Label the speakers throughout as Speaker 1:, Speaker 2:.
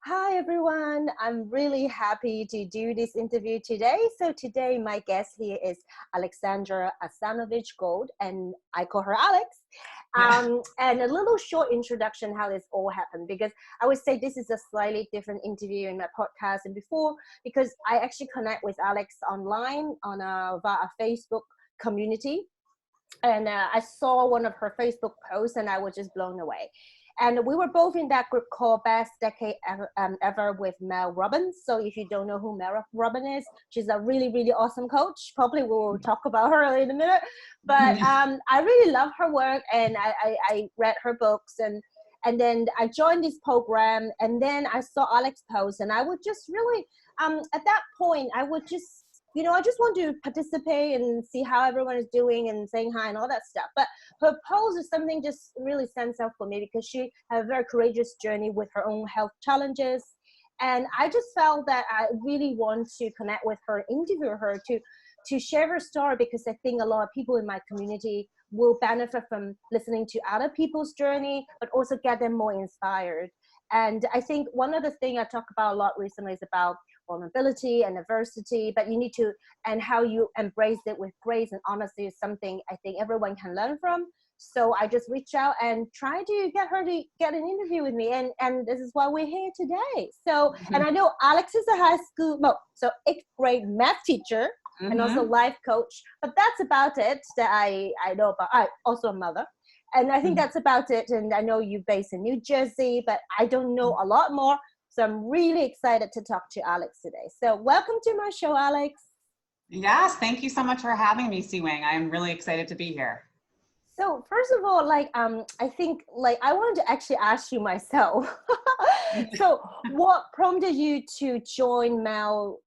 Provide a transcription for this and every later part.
Speaker 1: Hi everyone, I'm really happy to do this interview today. So today my guest here is Alexandra Gould, and I call her Alex.
Speaker 2: Yeah.
Speaker 1: And a little short introduction how this all happened, because I would say this is a slightly different interview in my podcast than before, because I actually connect with Alex online on via a Facebook community. And I saw one of her Facebook posts and I was just blown away. And we were both in that group called Best Decade Ever with Mel Robbins. So if you don't know who Mel Robbins is, she's a really, really awesome coach. Probably we'll talk about her in a minute. But I really love her work, and I read her books, and then I joined this program, and then I saw Alex post, and I would just really, at that point, I would just, I just want to participate and see how everyone is doing and saying hi and all that stuff. But her post is something just really stands out for me because she had a very courageous journey with her own health challenges. And I just felt that I really want to connect with her, interview her to share her story, because I think a lot of people in my community will benefit from listening to other people's journey, but also get them more inspired. And I think one of the things I talk about a lot recently is about vulnerability and adversity, but you need to, and how you embrace it with grace and honesty is something I think everyone can learn from. So I just reached out and tried to get her to get an interview with me, and this is why we're here today. So, and I know Alex is a high school, no, so 8th grade math teacher and also life coach, but that's about it that I know about. I also a mother. And I think that's about it. And I know you're based in New Jersey, but I don't know a lot more. So I'm really excited to talk to Alex today. So welcome to my show, Alex.
Speaker 2: Yes, thank you so much for having me, Wing. I'm really excited to be here.
Speaker 1: So first of all, I think I wanted to actually ask you myself. So what prompted you to join Mel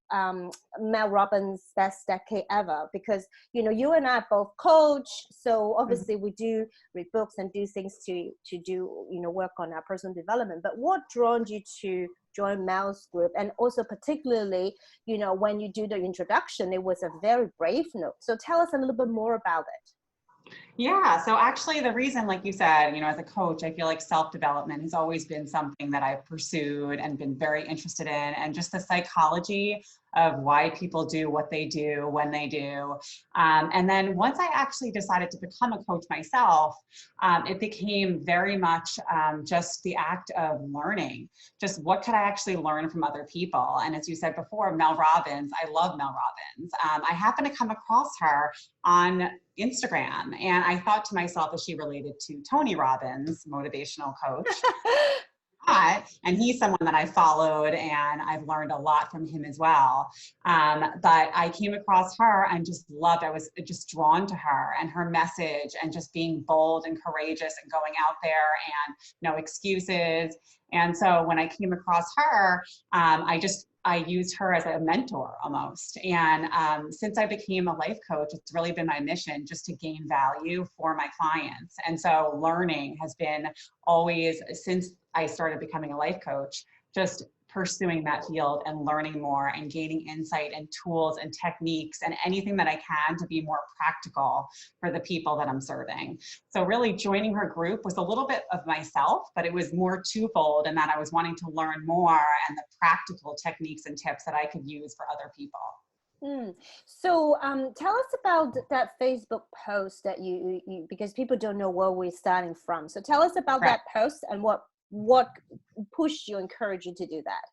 Speaker 1: Robbins' Best Decade Ever? Because you and I both coach, so obviously we do read books and do things to do work on our personal development. But what drawn you to join Mel's group, and also particularly when you do the introduction, it was a very brave note. So tell us a little bit more about it.
Speaker 2: Yeah, so actually the reason, like you said, as a coach, I feel like self-development has always been something that I've pursued and been very interested in, and just the psychology of why people do what they do when they do. And then once I actually decided to become a coach myself, it became very much just the act of learning. Just what could I actually learn from other people? And as you said before, Mel Robbins, I love Mel Robbins. I happened to come across her on Instagram, and I thought to myself, is she related to Tony Robbins, motivational coach? And he's someone that I followed, and I've learned a lot from him as well. But I came across her and just loved, I was just drawn to her and her message, and just being bold and courageous and going out there and no excuses. And so when I came across her, I used her as a mentor almost. And since I became a life coach, it's really been my mission just to gain value for my clients. And so learning has been always, since I started becoming a life coach, just pursuing that field and learning more and gaining insight and tools and techniques and anything that I can to be more practical for the people that I'm serving. So really joining her group was a little bit of myself, but it was more twofold in that I was wanting to learn more and the practical techniques and tips that I could use for other people.
Speaker 1: So tell us about that Facebook post that you because people don't know where we're starting from. So tell us about that post and what pushed you, encouraged you to do that.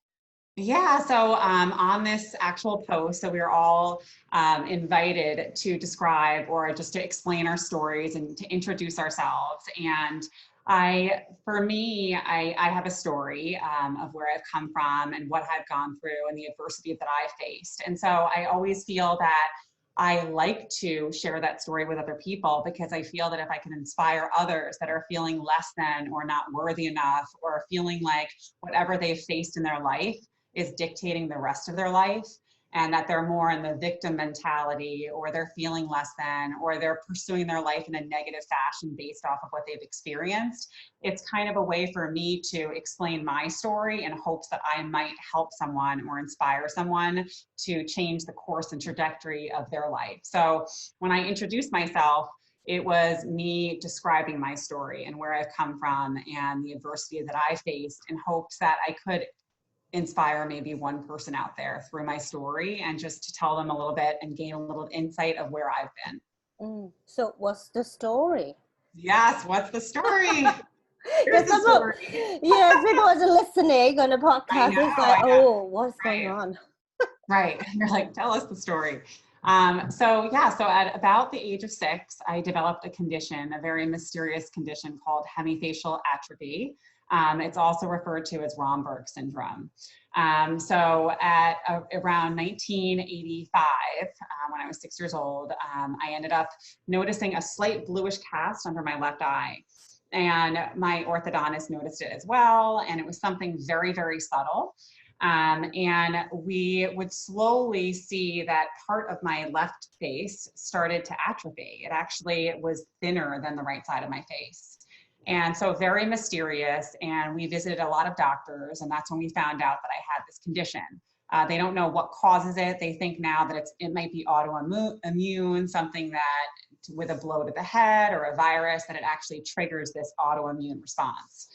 Speaker 2: Yeah, so on this actual post, so we were all invited to describe or just to explain our stories and to introduce ourselves. And for me, I have a story of where I've come from and what I've gone through and the adversity that I faced. And so I always feel that I like to share that story with other people, because I feel that if I can inspire others that are feeling less than or not worthy enough, or feeling like whatever they've faced in their life is dictating the rest of their life, and that they're more in the victim mentality, or they're feeling less than, or they're pursuing their life in a negative fashion based off of what they've experienced. It's kind of a way for me to explain my story in hopes that I might help someone or inspire someone to change the course and trajectory of their life. So when I introduced myself, it was me describing my story and where I've come from and the adversity that I faced, in hopes that I could inspire maybe one person out there through my story and just to tell them a little bit and gain a little insight of where I've been.
Speaker 1: So what's the story?
Speaker 2: Yes, what's the story? Here's
Speaker 1: Because
Speaker 2: the story.
Speaker 1: yes, people are listening on the
Speaker 2: I
Speaker 1: podcast.
Speaker 2: know,
Speaker 1: It's like,
Speaker 2: I know.
Speaker 1: oh, what's going
Speaker 2: Right.
Speaker 1: on?
Speaker 2: Right. You're like, tell us the story. So at about the age of 6, I developed a condition, a very mysterious condition called hemifacial atrophy. It's also referred to as Romberg syndrome. So at around 1985, when I was 6 years old, I ended up noticing a slight bluish cast under my left eye. And my orthodontist noticed it as well. And it was something very, very subtle. And we would slowly see that part of my left face started to atrophy. It actually was thinner than the right side of my face. And so very mysterious. And we visited a lot of doctors, and that's when we found out that I had this condition. They don't know what causes it. They think now that it might be autoimmune, something that with a blow to the head or a virus, that it actually triggers this autoimmune response.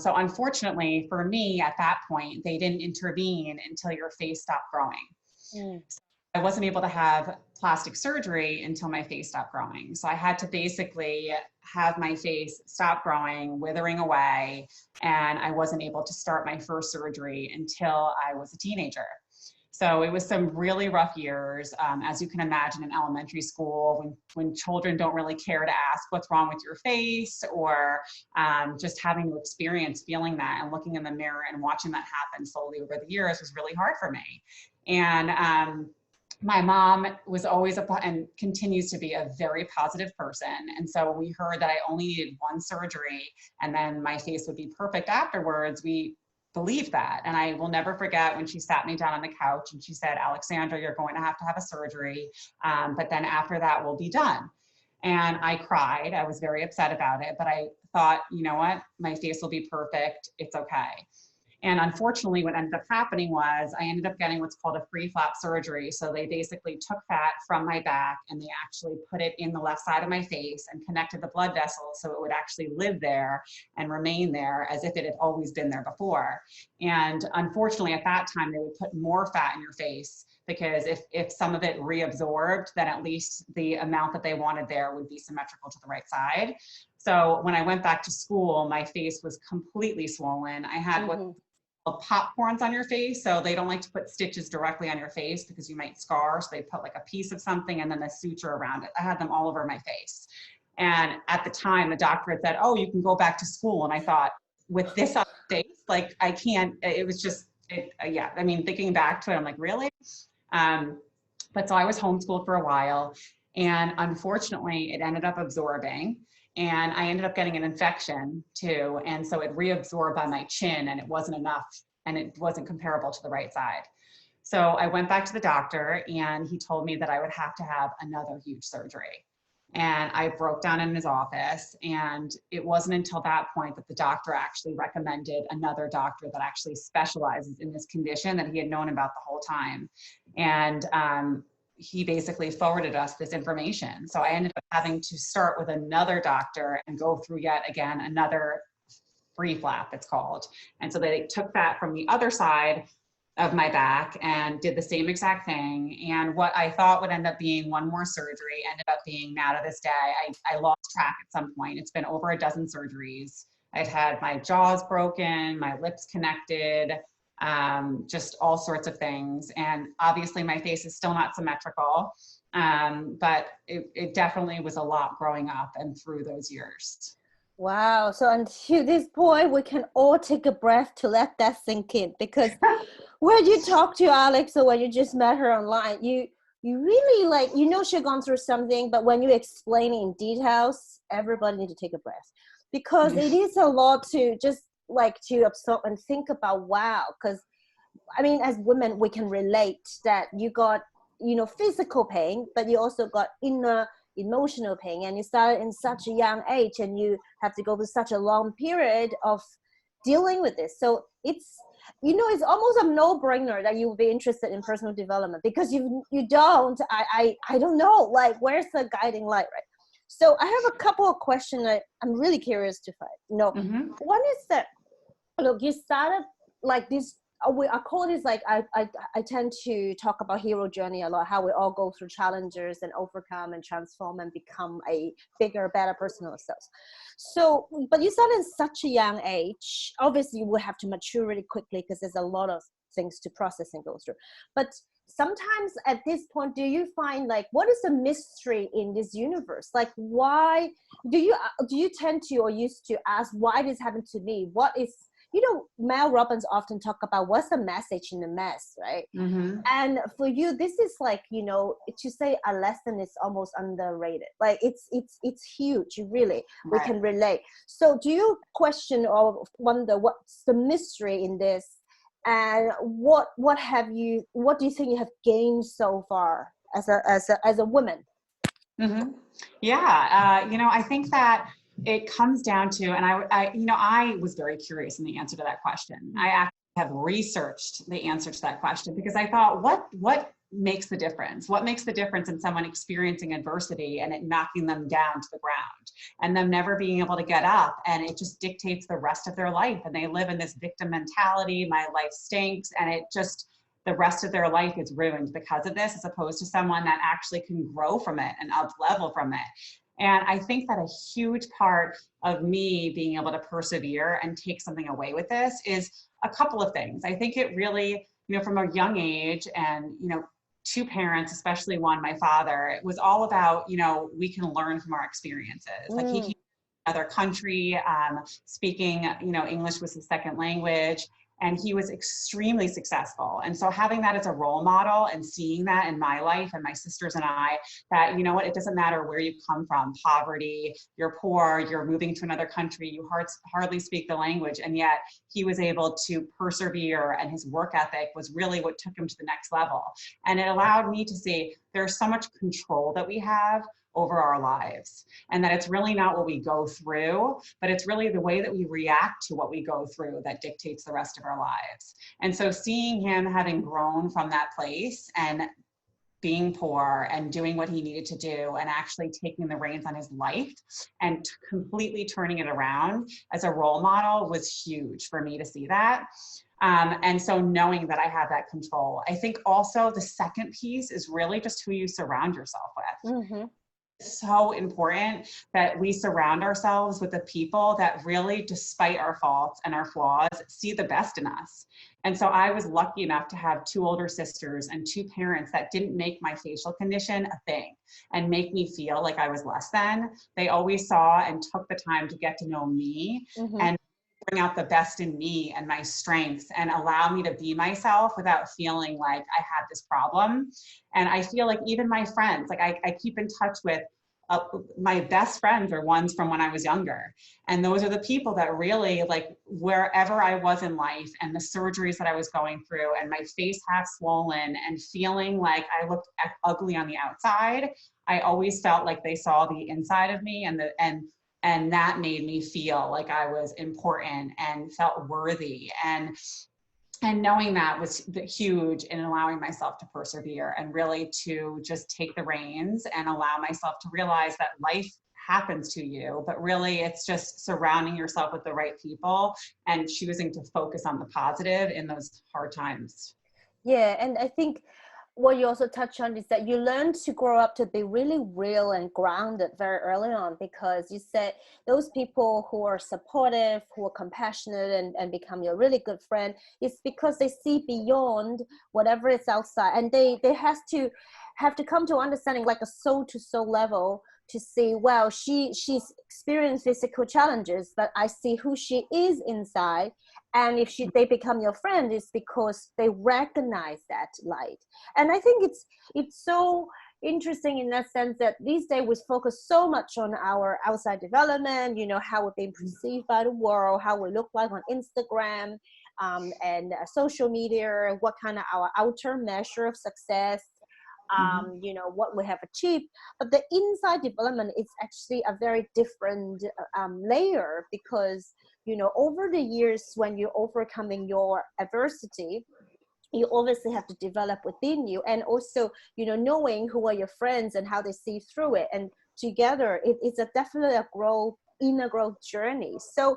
Speaker 2: So unfortunately for me at that point, they didn't intervene until your face stopped growing. So I wasn't able to have plastic surgery until my face stopped growing. So I had to basically have my face stop growing, withering away, and I wasn't able to start my first surgery until I was a teenager. So it was some really rough years, as you can imagine, in elementary school, when children don't really care to ask what's wrong with your face, or just having to experience feeling that and looking in the mirror and watching that happen slowly over the years was really hard for me. And my mom was always and continues to be a very positive person. And so when we heard that I only needed one surgery and then my face would be perfect afterwards, we believed that. And I will never forget when she sat me down on the couch and she said, Alexandra, you're going to have a surgery, but then after that we'll be done. And I cried. I was very upset about it, but I thought, you know what, my face will be perfect. It's okay. And unfortunately, what ended up happening was I ended up getting what's called a free flap surgery. So they basically took fat from my back and they actually put it in the left side of my face and connected the blood vessels so it would actually live there and remain there as if it had always been there before. And unfortunately, at that time, they would put more fat in your face because if some of it reabsorbed, then at least the amount that they wanted there would be symmetrical to the right side. So when I went back to school, my face was completely swollen. I had what popcorns on your face. So they don't like to put stitches directly on your face because you might scar. So they put like a piece of something and then a suture around it. I had them all over my face. And at the time, the doctor had said, oh, you can go back to school. And I thought, with this on my face, like I can't, it was just, yeah. I mean, thinking back to it, I'm like, really? But so I was homeschooled for a while. And unfortunately, it ended up absorbing. And I ended up getting an infection too. And so it reabsorbed on my chin and it wasn't enough and it wasn't comparable to the right side. So I went back to the doctor and he told me that I would have to have another huge surgery. And I broke down in his office, and it wasn't until that point that the doctor actually recommended another doctor that actually specializes in this condition that he had known about the whole time. And he basically forwarded us this information. So I ended up having to start with another doctor and go through yet again another free flap, it's called. And so they took that from the other side of my back and did the same exact thing. And what I thought would end up being one more surgery ended up being, now to this day, I lost track at some point. It's been over a dozen surgeries. I've had my jaws broken, my lips connected, just all sorts of things. And obviously my face is still not symmetrical, but it definitely was a lot growing up and through those years.
Speaker 1: Wow. So until this point, we can all take a breath to let that sink in, because when you talk to Alex or when you just met her online, you really, like, you know, she's gone through something, but when you explain it in details, everybody need to take a breath, because it is a lot to just like to absorb and think about. Wow. Because I mean, as women, we can relate that you got, you know, physical pain, but you also got inner emotional pain, and you started in such a young age and you have to go through such a long period of dealing with this. So it's, you know, it's almost a no-brainer that you would be interested in personal development, because you don't, I don't know, like, where's the guiding light, right? So I have a couple of questions I'm really curious to find. You know, one is that, look, you started like this I call this like, I tend to talk about hero journey a lot, how we all go through challenges and overcome and transform and become a bigger, better person ourselves. So, but you started at such a young age. Obviously, you will have to mature really quickly because there's a lot of things to process and go through. But sometimes at this point, do you find like, what is the mystery in this universe? Like, why do you tend to or used to ask why this happened to me? What is, you know, Mel Robbins often talk about what's the message in the mess, right?
Speaker 2: Mm-hmm.
Speaker 1: And for you, this is like, you know, to say a lesson is almost underrated. Like it's huge, really. We
Speaker 2: Right.
Speaker 1: can relate. So do you question or wonder what's the mystery in this? And what do you think you have gained so far as a woman?
Speaker 2: Mm-hmm. Yeah. You know, I think that it comes down to, and I was very curious in the answer to that question. I actually have researched the answer to that question because I thought, what makes the difference? What makes the difference in someone experiencing adversity and it knocking them down to the ground and them never being able to get up, and it just dictates the rest of their life, and they live in this victim mentality, my life stinks, and it just, the rest of their life is ruined because of this, as opposed to someone that actually can grow from it and up level from it. And I think that a huge part of me being able to persevere and take something away with this is a couple of things. I think it really, you know, from a young age, and, you know, two parents, especially one, my father, it was all about, you know, we can learn from our experiences. Like he came from another country, speaking, you know, English was his second language, and he was extremely successful. And so having that as a role model and seeing that in my life and my sisters and I, that, you know what, it doesn't matter where you come from, poverty, you're poor, you're moving to another country, you hardly speak the language, and yet he was able to persevere, and his work ethic was really what took him to the next level. And it allowed me to see there's so much control that we have over our lives, and that it's really not what we go through, but it's really the way that we react to what we go through that dictates the rest of our lives. And so seeing him having grown from that place and being poor and doing what he needed to do and actually taking the reins on his life and completely turning it around as a role model was huge for me to see that. And so knowing that I have that control. I think also the second piece is really just who you surround yourself with. Mm-hmm. So important that we surround ourselves with the people that really, despite our faults and our flaws, see the best in us. And so I was lucky enough to have two older sisters and two parents that didn't make my facial condition a thing and make me feel like I was less than. They always saw and took the time to get to know me, mm-hmm. and bring out the best in me and my strengths and allow me to be myself without feeling like I had this problem. And I feel like even my friends, like I keep in touch with my best friends are ones from when I was younger. And those are the people that really, like, wherever I was in life and the surgeries that I was going through and my face half swollen and feeling like I looked ugly on the outside, I always felt like they saw the inside of me, and that made me feel like I was important and felt worthy. And knowing that was huge in allowing myself to persevere and really to just take the reins and allow myself to realize that life happens to you, but really it's just surrounding yourself with the right people and choosing to focus on the positive in those hard times.
Speaker 1: Yeah, and I think what you also touch on is that you learn to grow up to be really real and grounded very early on, because you said those people who are supportive, who are compassionate and become your really good friend, it's because they see beyond whatever is outside, and they have to come to understanding, like a soul to soul level, to see, well, she's experienced physical challenges, but I see who she is inside. And if they become your friend, it's because they recognize that light. And I think it's so interesting in that sense that these days we focus so much on our outside development, you know, how we're being perceived by the world, how we look like on Instagram, and social media, what kind of our outer measure of success, you know, what we have achieved. But the inside development is actually a very different layer, because, you know, over the years when you're overcoming your adversity, you obviously have to develop within you, and also, you know, knowing who are your friends and how they see through it, and together it's definitely a inner growth journey. So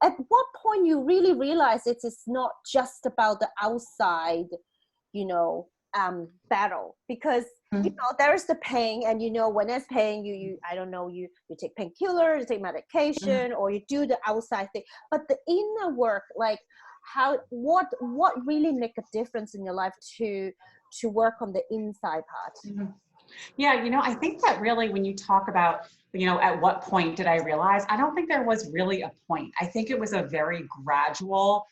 Speaker 1: at what point you really realize it is not just about the outside, you know, battle? Because you know there is the pain, and you know when there's pain, you I don't know, you take painkillers, you take medication, or you do the outside thing. But the inner work, like what really make a difference in your life to work on the inside part?
Speaker 2: Yeah, you know, I think that really when you talk about, you know, at what point did I realize, I don't think there was really a point. I think it was a very gradual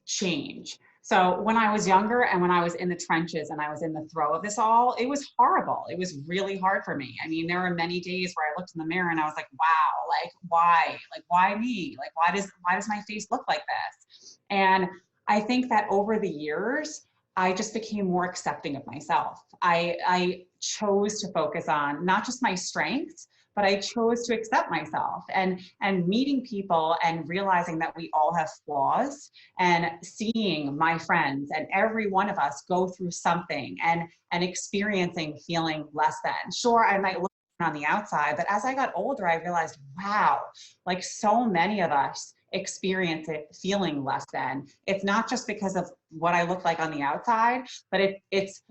Speaker 2: change. So when I was younger and when I was in the trenches and I was in the throe of this all, it was horrible. It was really hard for me. I mean, there were many days where I looked in the mirror and I was like, wow, like why? Like why me? Like why does my face look like this? And I think that over the years, I just became more accepting of myself. I chose to focus on not just my strengths, but I chose to accept myself, and meeting people and realizing that we all have flaws, and seeing my friends and every one of us go through something and experiencing feeling less than. Sure, I might look on the outside, but as I got older, I realized, wow, like so many of us experience it feeling less than. It's not just because of what I look like on the outside, but it's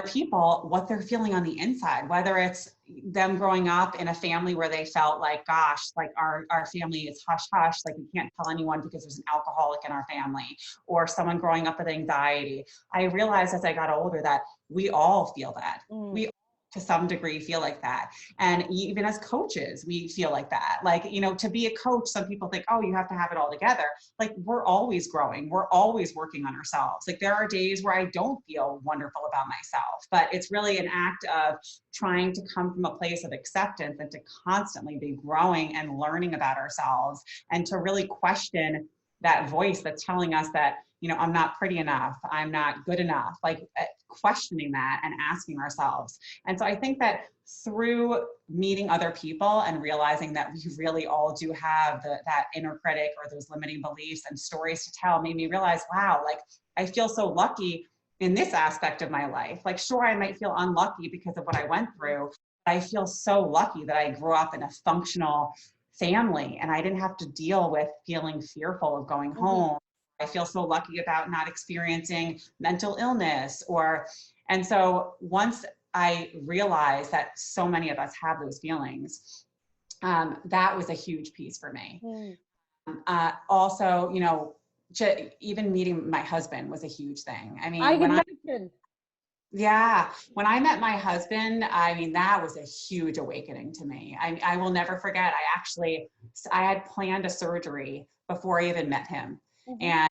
Speaker 2: people, what they're feeling on the inside, whether it's them growing up in a family where they felt like, gosh, like our family is hush hush, like we can't tell anyone because there's an alcoholic in our family, or someone growing up with anxiety. I realized as I got older that we all feel that. We to some degree feel like that. And even as coaches, we feel like that. Like, you know, to be a coach, some people think, oh, you have to have it all together. Like we're always growing. We're always working on ourselves. Like there are days where I don't feel wonderful about myself, but it's really an act of trying to come from a place of acceptance and to constantly be growing and learning about ourselves, and to really question that voice that's telling us that, you know, I'm not pretty enough, I'm not good enough, like questioning that and asking ourselves. And so I think that through meeting other people and realizing that we really all do have that inner critic or those limiting beliefs and stories to tell, made me realize, wow, like I feel so lucky in this aspect of my life. Like, sure, I might feel unlucky because of what I went through. I feel so lucky that I grew up in a functional family and I didn't have to deal with feeling fearful of going home. I feel so lucky about not experiencing mental illness and so once I realized that so many of us have those feelings, that was a huge piece for me. Also, you know, even meeting my husband was a huge thing. I mean, when I met my husband, I mean, that was a huge awakening to me. I will never forget. I had planned a surgery before I even met him. And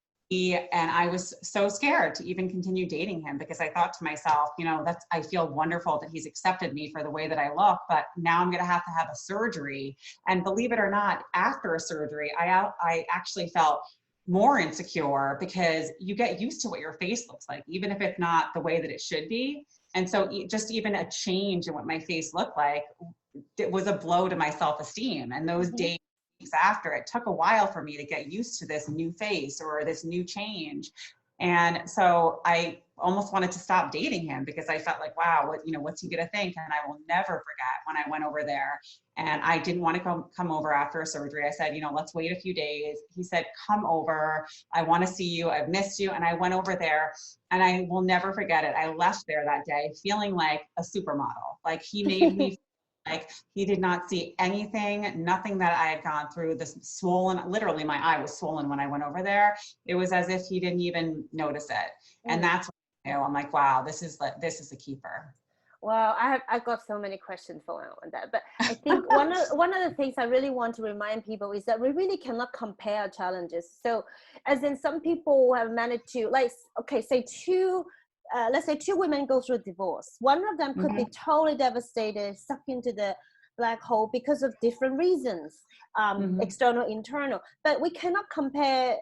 Speaker 2: I was so scared to even continue dating him because I thought to myself, you know, I feel wonderful that he's accepted me for the way that I look, but now I'm going to have a surgery. And believe it or not, after a surgery, I actually felt more insecure because you get used to what your face looks like, even if it's not the way that it should be. And so just even a change in what my face looked like, it was a blow to my self-esteem. And those days after, it took a while for me to get used to this new face or this new change. And so I almost wanted to stop dating him because I felt like, wow, what's he gonna think? And I will never forget when I went over there and I didn't want to come over after a surgery. I said, let's wait a few days. He said, come over. I want to see you. I've missed you. And I went over there and I will never forget it. I left there that day feeling like a supermodel. Like he made me like he did not see anything, nothing that I had gone through, this swollen, literally my eye was swollen when I went over there. It was as if he didn't even notice it. And that's when I knew, I'm like, wow, this is a keeper.
Speaker 1: Well, I've got so many questions for on that, but I think one of the things I really want to remind people is that we really cannot compare challenges. So as in some people have managed to, like, okay, say let's say two women go through a divorce. One of them could be totally devastated, sucked into the black hole because of different reasons, external, internal. But we cannot compare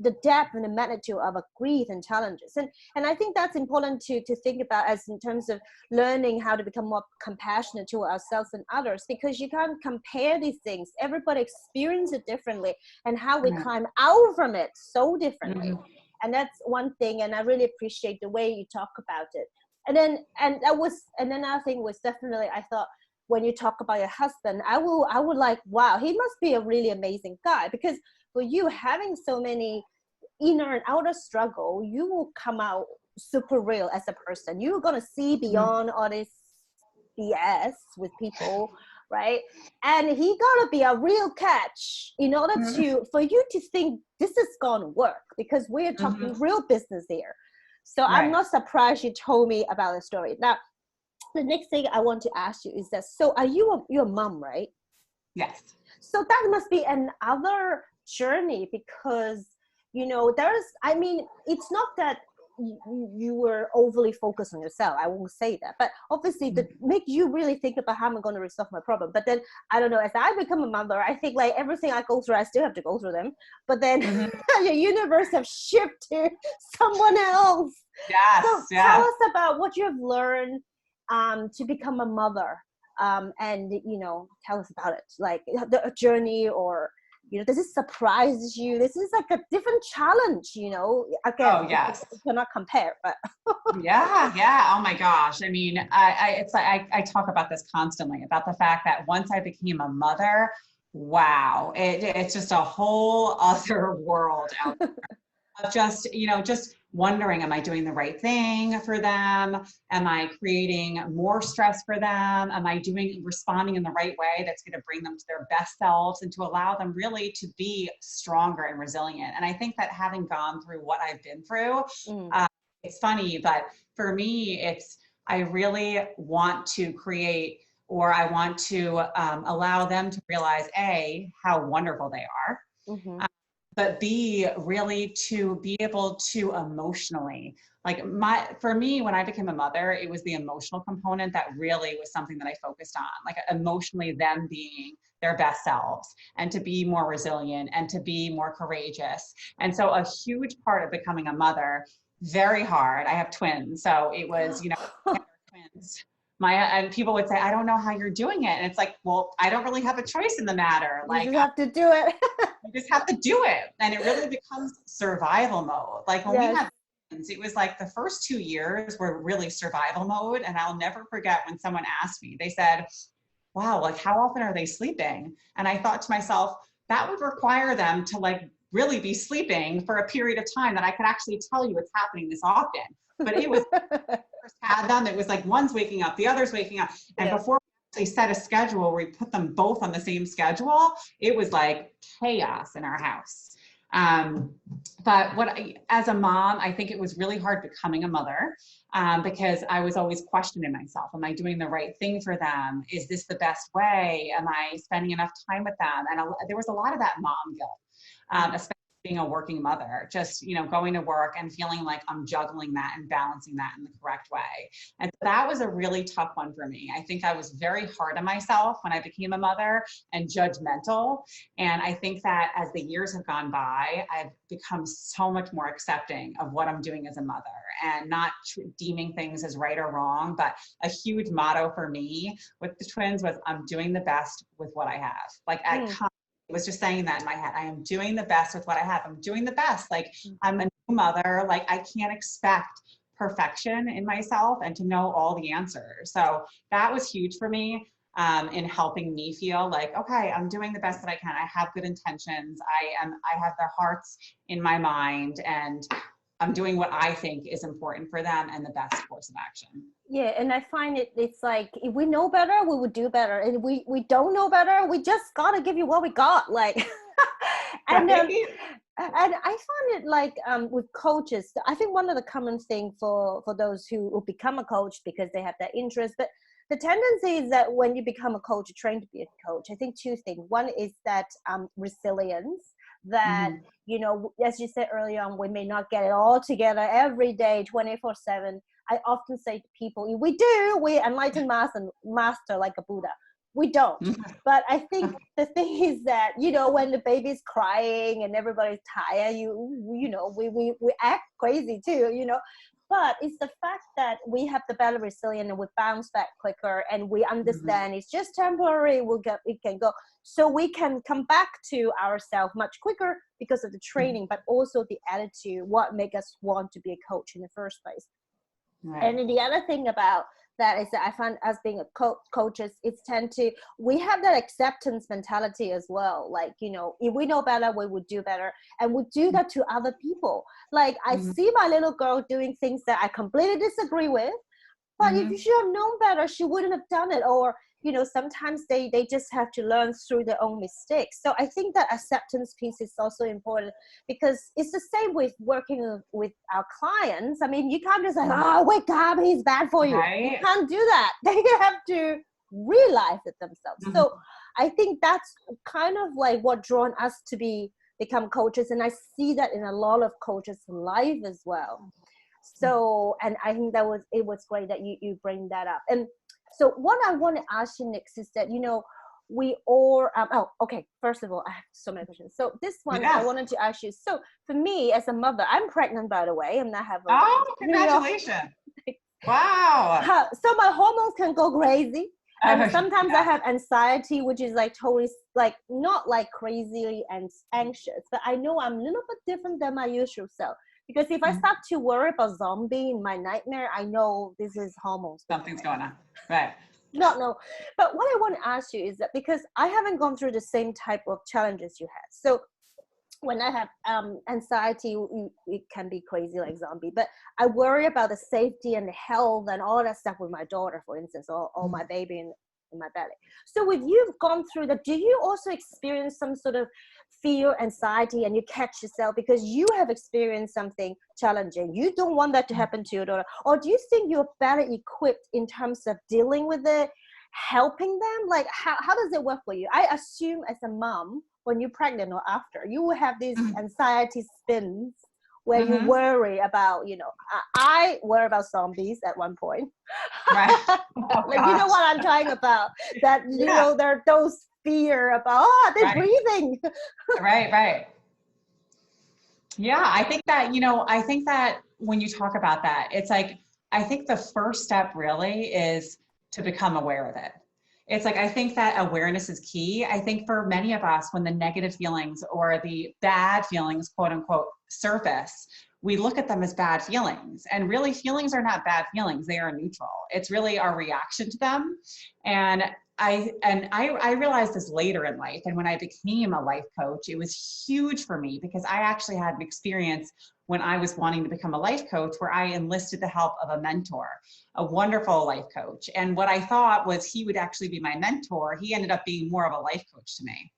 Speaker 1: the depth and the magnitude of a grief and challenges. And I think that's important to think about as in terms of learning how to become more compassionate to ourselves and others, because you can't compare these things. Everybody experiences it differently, and how we climb out from it so differently. And that's one thing. And I really appreciate the way you talk about it. And then another thing was definitely, I thought, when you talk about your husband, I would like, wow, he must be a really amazing guy, because for you having so many inner and outer struggle, you will come out super real as a person. You're gonna see beyond all this BS with people, right? And he gotta be a real catch in order to for you to think this is gonna work, because we're talking real business here. So I'm not surprised you told me about the story. Now, the next thing I want to ask you is that, so are you're a mom, right?
Speaker 2: Yes.
Speaker 1: So that must be another journey, because, you know, I mean, it's not that you were overly focused on yourself. I won't say that, but obviously to make you really think about how I'm going to resolve my problem. But then, I don't know, as I become a mother, I think like everything I go through, I still have to go through them. But then your universe have shifted to someone else.
Speaker 2: Yes.
Speaker 1: So tell us about what you have learned to become a mother. And, you know, tell us about it, like the journey, or, you know, does it surprise you? This is like a different challenge, you know. Again,
Speaker 2: oh yes,
Speaker 1: you cannot compare, but
Speaker 2: yeah. Oh my gosh. I mean, I talk about this constantly, about the fact that once I became a mother, wow, it's just a whole other world out there. Of just, you know, just wondering, am I doing the right thing for them? Am I creating more stress for them? Am I responding in the right way that's going to bring them to their best selves and to allow them really to be stronger and resilient? And I think that having gone through what I've been through, it's funny, but for me, I really want to create, or I want to allow them to realize, A, how wonderful they are. But B, really to be able to emotionally, like for me, when I became a mother, it was the emotional component that really was something that I focused on, like emotionally them being their best selves, and to be more resilient and to be more courageous. And so a huge part of becoming a mother, very hard. I have twins. So it was, you know, twins. And people would say, I don't know how you're doing it. And it's like, well, I don't really have a choice in the matter.
Speaker 1: You just have to do it.
Speaker 2: You just have to do it. And it really becomes survival mode. Like when we had twins, it was like the first 2 years were really survival mode. And I'll never forget when someone asked me, they said, wow, like how often are they sleeping? And I thought to myself, that would require them to like really be sleeping for a period of time that I could actually tell you it's happening this often. But it was, first had them, it was like one's waking up, the other's waking up. And before we set a schedule where we put them both on the same schedule, it was like chaos in our house. But as a mom, I think it was really hard becoming a mother, because I was always questioning myself. Am I doing the right thing for them? Is this the best way? Am I spending enough time with them? And there was a lot of that mom guilt, especially being a working mother, just, you know, going to work and feeling like I'm juggling that and balancing that in the correct way. And that was a really tough one for me. I think I was very hard on myself when I became a mother and judgmental. And I think that as the years have gone by, I've become so much more accepting of what I'm doing as a mother, and not deeming things as right or wrong. But a huge motto for me with the twins was, I'm doing the best with what I have. Like I was just saying that in my head. I am doing the best with what I have. I'm doing the best. Like I'm a new mother. Like I can't expect perfection in myself and to know all the answers. So that was huge for me, in helping me feel like, okay, I'm doing the best that I can. I have good intentions. I have their hearts in my mind, and I'm doing what I think is important for them and the best course of action.
Speaker 1: Yeah, and I find it's like, if we know better, we would do better. And we don't know better, we just gotta give you what we got. Like, and I find it like with coaches, I think one of the common thing for those who become a coach because they have that interest, but the tendency is that when you become a coach, you train to be a coach. I think two things. One is that resilience, that you know, as you said earlier on, we may not get it all together every day 24/7. I often say to people, if we enlighten master like a Buddha. We don't. But I think the thing is that, you know, when the baby's crying and everybody's tired, you know, we act crazy too, you know. But it's the fact that we have the better resilience and we bounce back quicker, and we understand it's just temporary. It can go. So we can come back to ourselves much quicker because of the training, but also the attitude, what makes us want to be a coach in the first place. Right. And then the other thing about that is that I find as being a coaches, it's we have that acceptance mentality as well. Like, you know, if we know better, we would do better, and we do that to other people. Like I see my little girl doing things that I completely disagree with, but if she had known better, she wouldn't have done it. Or, you know, sometimes they just have to learn through their own mistakes. So I think that acceptance piece is also important, because it's the same with working with our clients. I mean, you can't just like, oh, wake up, he's bad for you.
Speaker 2: Right.
Speaker 1: You can't do that. They have to realize it themselves. So I think that's kind of like what drawn us to become coaches. And I see that in a lot of coaches' life as well. So, and I think it was great that you bring that up. And so what I want to ask you next is that, you know, we all, okay, first of all, I have so many questions. So this one, I wanted to ask you, so for me as a mother, I'm pregnant, by the way, and I have
Speaker 2: congratulations. Wow.
Speaker 1: So my hormones can go crazy. And sometimes I have anxiety, which is like totally like, not like crazily and anxious, but I know I'm a little bit different than my usual self. Because if I start to worry about zombie in my nightmare, I know this is hormones.
Speaker 2: Something's going on. Right.
Speaker 1: No. But what I want to ask you is that, because I haven't gone through the same type of challenges you had. So when I have anxiety, it can be crazy like zombie. But I worry about the safety and the health and all that stuff with my daughter, for instance, or my baby in my belly. So with you've gone through that, do you also experience some sort of fear, anxiety, and you catch yourself because you have experienced something challenging? You don't want that to happen to your daughter. Or do you think you're better equipped in terms of dealing with it, helping them? Like, how does it work for you? I assume as a mom, when you're pregnant or after, you will have these anxiety spins where you worry about, you know, I worry about zombies at one point.
Speaker 2: Right.
Speaker 1: Like, you know what I'm talking about? That, you know, there are those fear about, they're breathing.
Speaker 2: Right. Yeah, I think that when you talk about that, it's like, I think the first step really is to become aware of it. It's like, I think that awareness is key. I think for many of us, when the negative feelings or the bad feelings, quote unquote, surface, we look at them as bad feelings. And really, feelings are not bad feelings. They are neutral. It's really our reaction to them. And I realized this later in life. And when I became a life coach, it was huge for me, because I actually had an experience when I was wanting to become a life coach where I enlisted the help of a mentor, a wonderful life coach. And what I thought was he would actually be my mentor. He ended up being more of a life coach to me.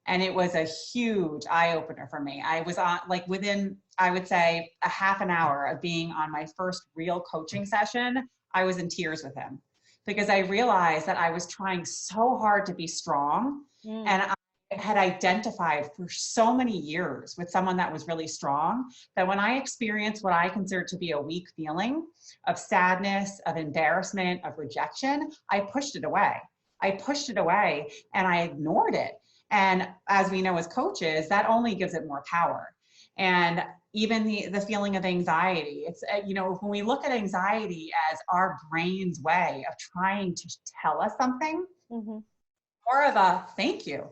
Speaker 2: And it was a huge eye opener for me. I was on, like, within, I would say, a half an hour of being on my first real coaching session, I was in tears with him, because I realized that I was trying so hard to be strong. And I had identified for so many years with someone that was really strong, that when I experienced what I considered to be a weak feeling of sadness, of embarrassment, of rejection, I pushed it away. And I ignored it. And as we know as coaches, that only gives it more power. And even the feeling of anxiety, it's, you know, when we look at anxiety as our brain's way of trying to tell us something, more of a thank you.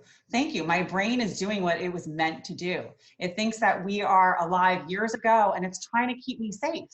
Speaker 2: My brain is doing what it was meant to do. It thinks that we are alive years ago and it's trying to keep me safe.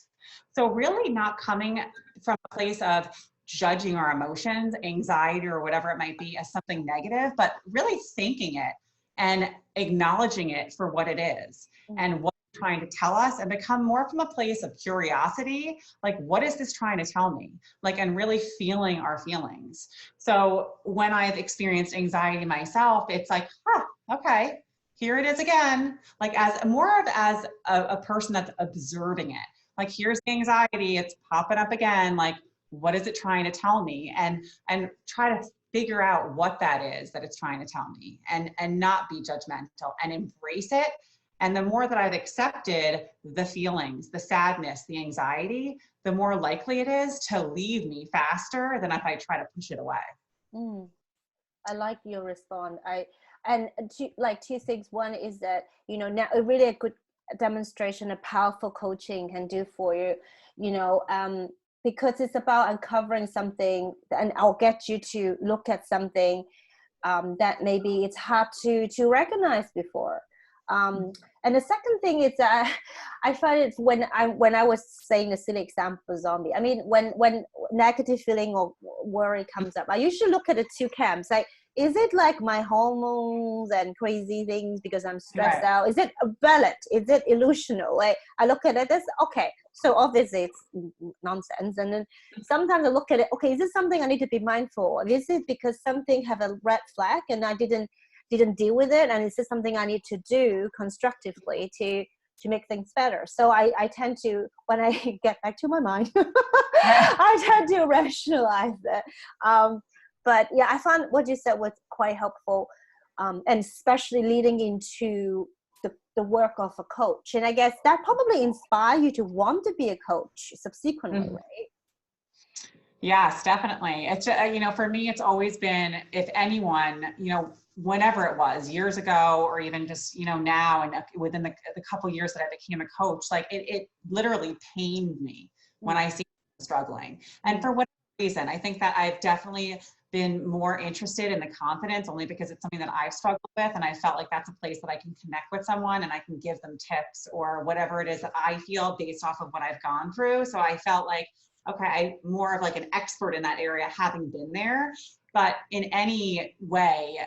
Speaker 2: So really not coming from a place of judging our emotions, anxiety, or whatever it might be as something negative, but really thinking it and acknowledging it for what it is and what it's trying to tell us, and become more from a place of curiosity, like, what is this trying to tell me? Like, and really feeling our feelings. So when I've experienced anxiety myself, it's like, okay, here it is again. Like, as more of as a person that's observing it, like, here's the anxiety, it's popping up again. Like, what is it trying to tell me? And try to figure out what that is that it's trying to tell me, and not be judgmental and embrace it. And the more that I've accepted the feelings, the sadness, the anxiety, the more likely it is to leave me faster than if I try to push it away.
Speaker 1: I like your response. Two things. One is that, you know, now a really good demonstration of powerful coaching can do for you, you know, because it's about uncovering something, and I'll get you to look at something that maybe it's hard to recognize before. And the second thing is that I find it when I was saying the silly example zombie. I mean, when negative feeling or worry comes up, I usually look at the two camps. Like, is it like my hormones and crazy things because I'm stressed out? Is it valid? Is it illusional? Like, I look at it as okay. So obviously it's nonsense. And then sometimes I look at it. Okay, is this something I need to be mindful of? Is it because something have a red flag and I didn't deal with it, and is this something I need to do constructively to make things better? So I tend to, when I get back to my mind, I tend to rationalize it. But yeah, I found what you said was quite helpful, and especially leading into the work of a coach. And I guess that probably inspired you to want to be a coach subsequently, right?
Speaker 2: Yes, definitely. It's, you know, for me, it's always been, if anyone, you know, whenever it was years ago, or even just, you know, now, and within the couple years that I became a coach, like it literally pained me when I see people struggling. And for what reason? I think that I've definitely been more interested in the confidence, only because it's something that I've struggled with. And I felt like that's a place that I can connect with someone and I can give them tips or whatever it is that I feel based off of what I've gone through. So I felt like, okay, I'm more of like an expert in that area, having been there. But in any way,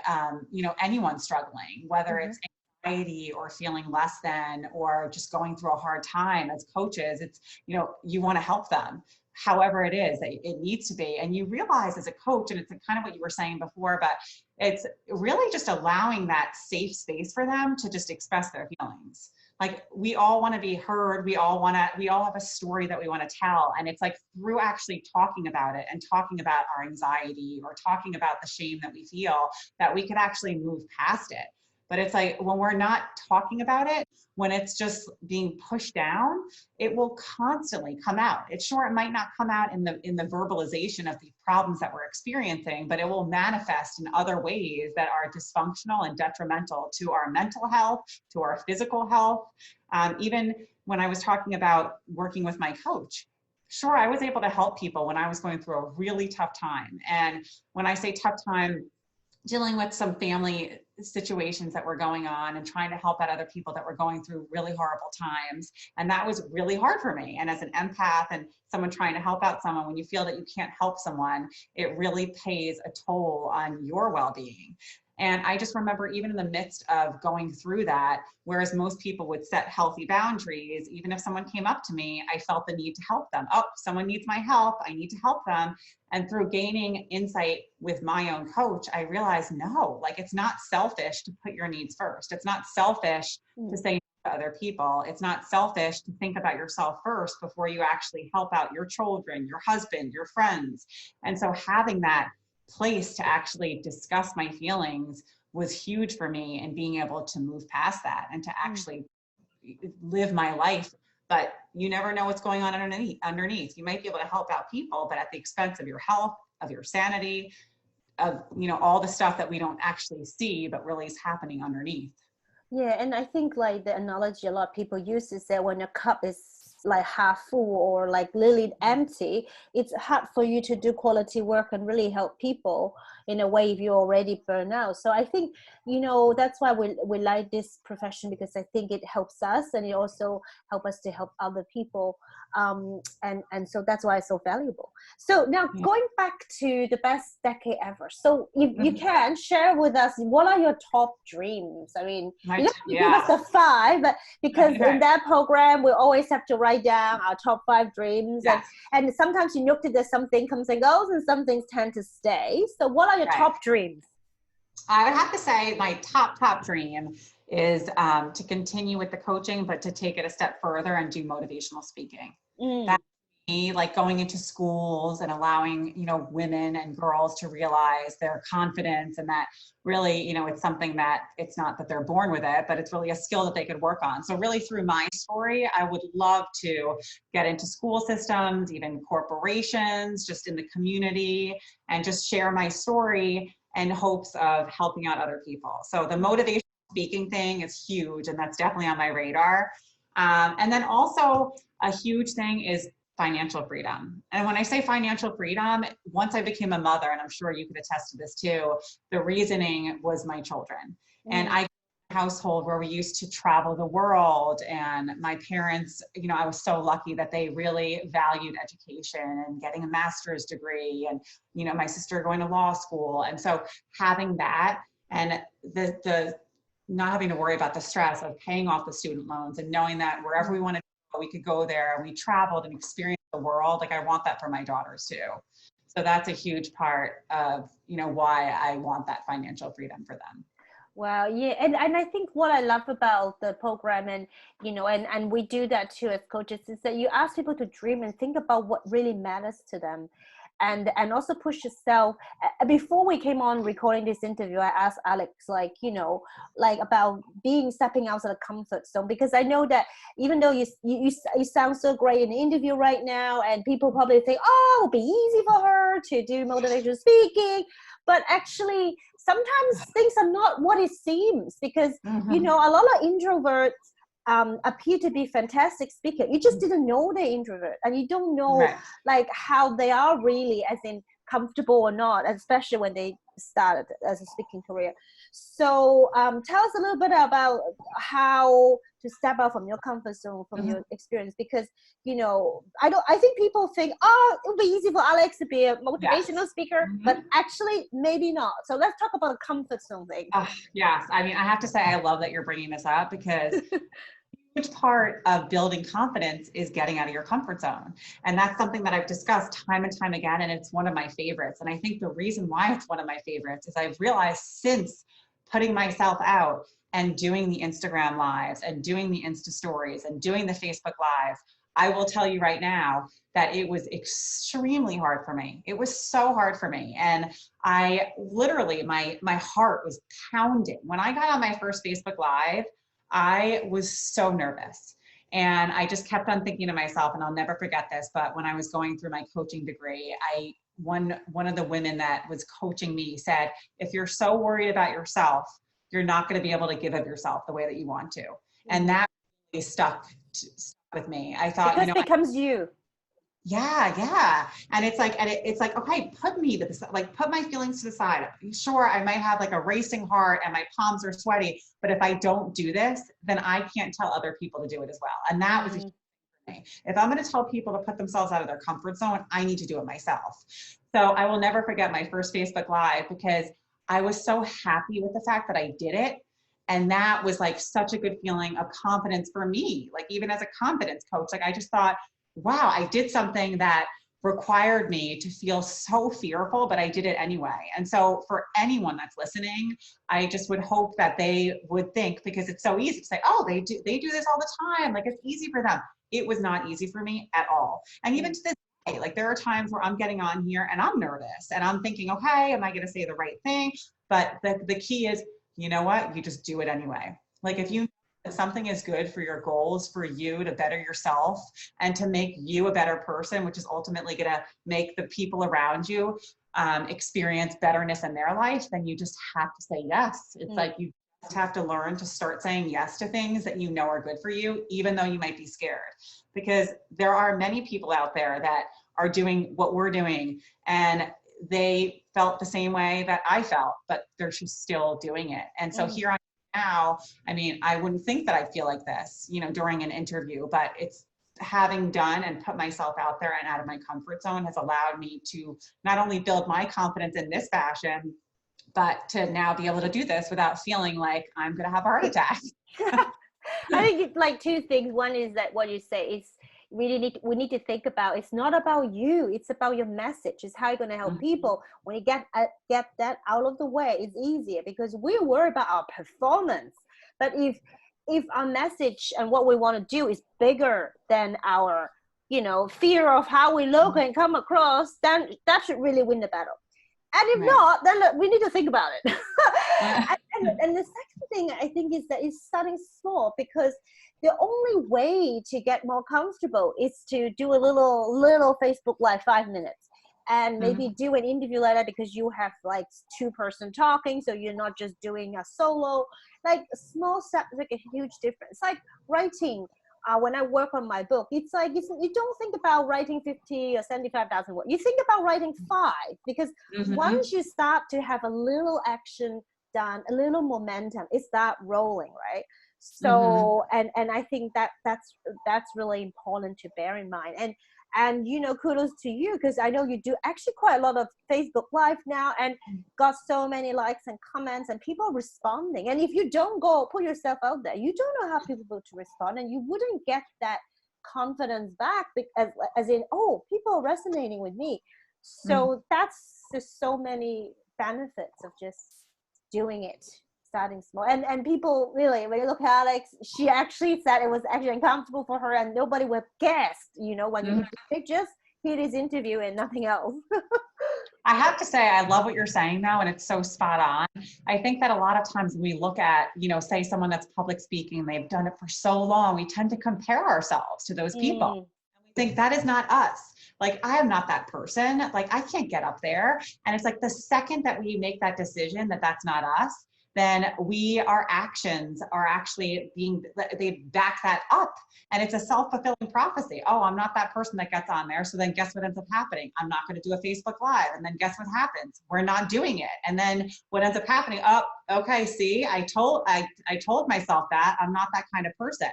Speaker 2: you know, anyone struggling, whether it's anxiety or feeling less than, or just going through a hard time, as coaches, it's, you know, you want to help them however it is that it needs to be. And you realize as a coach, and it's kind of what you were saying before, but it's really just allowing that safe space for them to just express their feelings. Like, we all want to be heard. We all have a story that we want to tell. And it's like through actually talking about it and talking about our anxiety or talking about the shame that we feel, that we could actually move past it. But it's like, when we're not talking about it, when it's just being pushed down, it will constantly come out. It's sure, it might not come out in the verbalization of the problems that we're experiencing, but it will manifest in other ways that are dysfunctional and detrimental to our mental health, to our physical health. Even when I was talking about working with my coach, sure, I was able to help people when I was going through a really tough time. And when I say tough time, dealing with some family situations that were going on and trying to help out other people that were going through really horrible times. And that was really hard for me. And as an empath and someone trying to help out someone, when you feel that you can't help someone, it really pays a toll on your well-being. And I just remember, even in the midst of going through that, whereas most people would set healthy boundaries, even if someone came up to me, I felt the need to help them. Oh, someone needs my help, I need to help them. And through gaining insight with my own coach, I realized, no, like, it's not selfish to put your needs first. It's not selfish to say no to other people. It's not selfish to think about yourself first before you actually help out your children, your husband, your friends. And so having that place to actually discuss my feelings was huge for me, and being able to move past that and to actually live my life. But you never know what's going on underneath. You might be able to help out people, but at the expense of your health, of your sanity, of, you know, all the stuff that we don't actually see, but really is happening underneath.
Speaker 1: Yeah, and I think like the analogy a lot of people use is that when a cup is like half full or like literally empty, it's hard for you to do quality work and really help people in a way if you're already burned out. So I think, you know, that's why we like this profession, because I think it helps us, and it also helps us to help other people. And so that's why it's so valuable. So now going back to the best decade ever. So you can share with us, what are your top dreams? I mean, you don't have to give us the 5, but because in that program, we always have to write down our top 5 dreams. Yes. And sometimes you look at this, something comes and goes, and some things tend to stay. So what are your top dreams?
Speaker 2: I would have to say my top dream is to continue with the coaching, but to take it a step further and do motivational speaking. That's me, like going into schools and allowing, you know, women and girls to realize their confidence, and that really, you know, it's something that it's not that they're born with it, but it's really a skill that they could work on. So really, through my story, I would love to get into school systems, even corporations, just in the community, and just share my story in hopes of helping out other people. So the motivational speaking thing is huge, and that's definitely on my radar. And then also a huge thing is financial freedom. And when I say financial freedom, once I became a mother, and I'm sure you could attest to this too, the reasoning was my children. And I household where we used to travel the world, and my parents, you know, I was so lucky that they really valued education and getting a master's degree, and, you know, my sister going to law school. And so having that, and the not having to worry about the stress of paying off the student loans, and knowing that wherever we want to go, we could go there, and we traveled and experienced the world. Like, I want that for my daughters too. So that's a huge part of, you know, why I want that financial freedom for them.
Speaker 1: Wow, yeah, and I think what I love about the program, and you know, and we do that too as coaches, is that you ask people to dream and think about what really matters to them, and also push yourself. Before we came on recording this interview, I asked Alex, like, you know, like about stepping out of the comfort zone, because I know that even though you sound so great in the interview right now, and people probably think, oh, it'll be easy for her to do motivational speaking, but actually sometimes things are not what it seems, because you know, a lot of introverts appear to be fantastic speakers. You just didn't know they're introvert, and you don't know like how they are really, as in comfortable or not, especially when they started as a speaking career. So tell us a little bit about how to step out from your comfort zone, from your experience, because you know, I think people think, oh, it'll be easy for Alex to be a motivational speaker, but actually maybe not. So let's talk about the comfort zone thing.
Speaker 2: Yes, I mean, I have to say, I love that you're bringing this up, because huge part of building confidence is getting out of your comfort zone. And that's something that I've discussed time and time again, and it's one of my favorites. And I think the reason why it's one of my favorites is I've realized, since putting myself out and doing the Instagram lives and doing the Insta stories and doing the Facebook lives, I will tell you right now that it was extremely hard for me. It was so hard for me. And I literally, my heart was pounding. When I got on my first Facebook Live, I was so nervous. And I just kept on thinking to myself, and I'll never forget this, but when I was going through my coaching degree, one of the women that was coaching me said, if you're so worried about yourself, you're not going to be able to give of yourself the way that you want to. And that really stuck with me. I thought,
Speaker 1: because
Speaker 2: you know,
Speaker 1: it becomes you.
Speaker 2: Yeah. And it's like, okay, put my feelings to the side. Sure, I might have like a racing heart and my palms are sweaty, but if I don't do this, then I can't tell other people to do it as well. And that was a huge thing for me. If I'm going to tell people to put themselves out of their comfort zone, I need to do it myself. So I will never forget my first Facebook Live, because I was so happy with the fact that I did it. And that was like such a good feeling of confidence for me. Like, even as a confidence coach, like, I just thought, wow, I did something that required me to feel so fearful, but I did it anyway. And so for anyone that's listening, I just would hope that they would think, because it's so easy to say, oh, they do this all the time, like, it's easy for them. It was not easy for me at all. And even to this day, like, there are times where I'm getting on here and I'm nervous and I'm thinking, okay, am I going to say the right thing? But the key is, you know what? You just do it anyway. Like, if you that something is good for your goals, for you to better yourself and to make you a better person, which is ultimately going to make the people around you experience betterness in their life, then you just have to say yes. It's like, you just have to learn to start saying yes to things that you know are good for you, even though you might be scared. Because there are many people out there that are doing what we're doing, and they felt the same way that I felt, but they're just still doing it. And so here I am now. I mean, I wouldn't think that I'd feel like this, you know, during an interview, but it's having done and put myself out there and out of my comfort zone has allowed me to not only build my confidence in this fashion, but to now be able to do this without feeling like I'm going to have a heart attack.
Speaker 1: I think it's like two things. One is that what you say is we need to think about, it's not about you, it's about your message. It's how you're going to help people. When you get that out of the way, it's easier, because we worry about our performance. But if our message and what we want to do is bigger than our, you know, fear of how we look and come across, then that should really win the battle. And if not, then we need to think about it. and the second thing I think is that it's starting small, because the only way to get more comfortable is to do a little Facebook Live 5 minutes, and maybe do an interview like that, because you have like 2-person talking, so you're not just doing a solo. Like, small steps make a huge difference. Like writing. When I work on my book, it's like, you don't think about writing 50 or 75,000 words. You think about writing 5, because once you start to have a little action done, a little momentum, it start rolling, right?
Speaker 2: Mm-hmm.
Speaker 1: So, and I think that's really important to bear in mind. And you know, kudos to you, because I know you do actually quite a lot of Facebook Live now, and got so many likes and comments and people responding. And if you don't go put yourself out there, you don't know how people will to respond, and you wouldn't get that confidence back, as in, oh, people are resonating with me. So that's just so many benefits of just doing it, starting small. And people really, when you look at Alex, she actually said it was actually uncomfortable for her, and nobody would have guessed, you know, when they just hear this interview and nothing else.
Speaker 2: I have to say, I love what you're saying though, and it's so spot on. I think that a lot of times when we look at, you know, say someone that's public speaking, they've done it for so long, we tend to compare ourselves to those people. And we think that is not us. Like, I am not that person. Like, I can't get up there. And it's like the second that we make that decision that that's not us, then our actions are actually they back that up. And it's a self-fulfilling prophecy. Oh, I'm not that person that gets on there. So then guess what ends up happening? I'm not going to do a Facebook Live. And then guess what happens? We're not doing it. And then what ends up happening? Oh, okay, see, I told myself that I'm not that kind of person.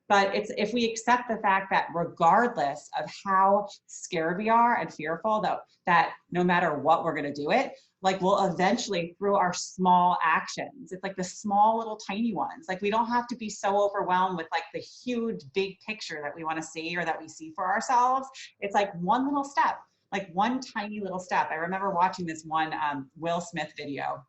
Speaker 2: But it's, if we accept the fact that regardless of how scared we are and fearful, that no matter what, we're going to do it, like we'll eventually, through our small actions, it's like the small little tiny ones. Like, we don't have to be so overwhelmed with like the huge big picture that we want to see or that we see for ourselves. It's like one little step, like one tiny little step. I remember watching this one Will Smith video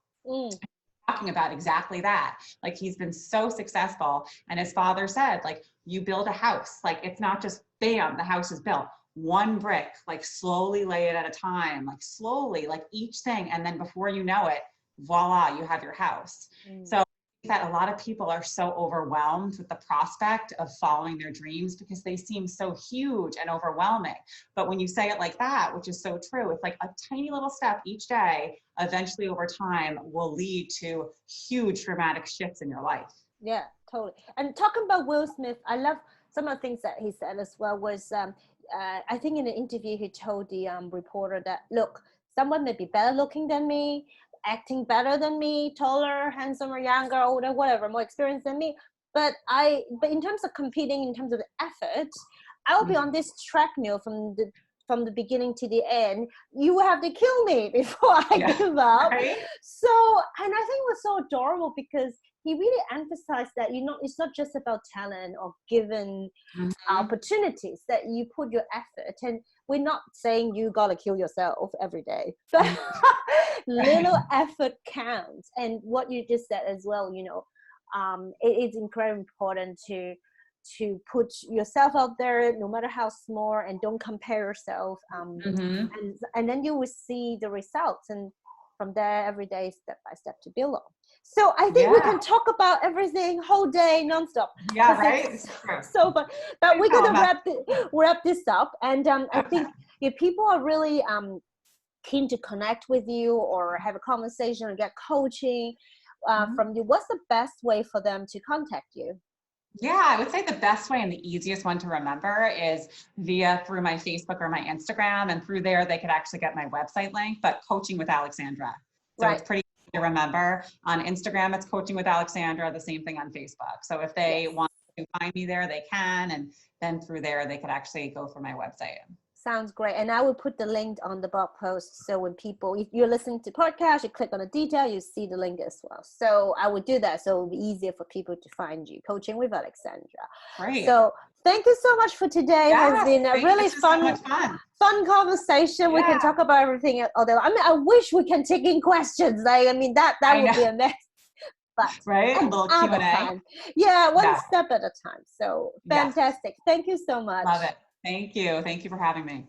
Speaker 2: talking about exactly that. Like, he's been so successful, and his father said, like, you build a house, like it's not just bam, the house is built. One brick, like slowly lay it at a time, like slowly, like each thing. And then before you know it, voila, you have your house. So that a lot of people are so overwhelmed with the prospect of following their dreams because they seem so huge and overwhelming. But when you say it like that, which is so true, it's like a tiny little step each day, eventually over time will lead to huge dramatic shifts in your life.
Speaker 1: Yeah, totally. And talking about Will Smith, I love some of the things that he said as well was, I think in an interview, he told the reporter that, look, someone may be better looking than me, acting better than me, taller, handsomer, younger, older, whatever, more experienced than me. But in terms of competing, in terms of the effort, I will be on this treadmill from the beginning to the end. You will have to kill me before I give up. Right? So, and I think it was so adorable because he really emphasized that, you know, it's not just about talent or given opportunities, that you put your effort. And we're not saying you gotta kill yourself every day, but little effort counts. And what you just said as well, you know, it is incredibly important to put yourself out there, no matter how small, and don't compare yourself. And then you will see the results. And from there, every day, step by step to build on. So I think we can talk about everything whole day, nonstop.
Speaker 2: Yeah, right.
Speaker 1: So, but we're gonna wrap this up. And I think if people are really keen to connect with you or have a conversation or get coaching from you, what's the best way for them to contact you?
Speaker 2: Yeah, I would say the best way and the easiest one to remember is through my Facebook or my Instagram, and through there they could actually get my website link, but Coaching with Alexandra. So it's pretty easy to remember. On Instagram, it's Coaching with Alexandra, the same thing on Facebook. So if they want to find me there, they can, and then through there they could actually go for my website.
Speaker 1: Sounds great. And I will put the link on the blog post. So when people, if you're listening to podcast, you click on the detail, you see the link as well. So I would do that. So it'll be easier for people to find you. Coaching with Alexandra.
Speaker 2: Great.
Speaker 1: So thank you so much for today. It has been a really fun conversation. We can talk about everything. Although, I mean, I wish we can take in questions. Like, I mean, that would be a mess. But
Speaker 2: a little Q&A.
Speaker 1: Yeah, one step at a time. So fantastic. Thank you so much.
Speaker 2: Love it. Thank you. Thank you for having me.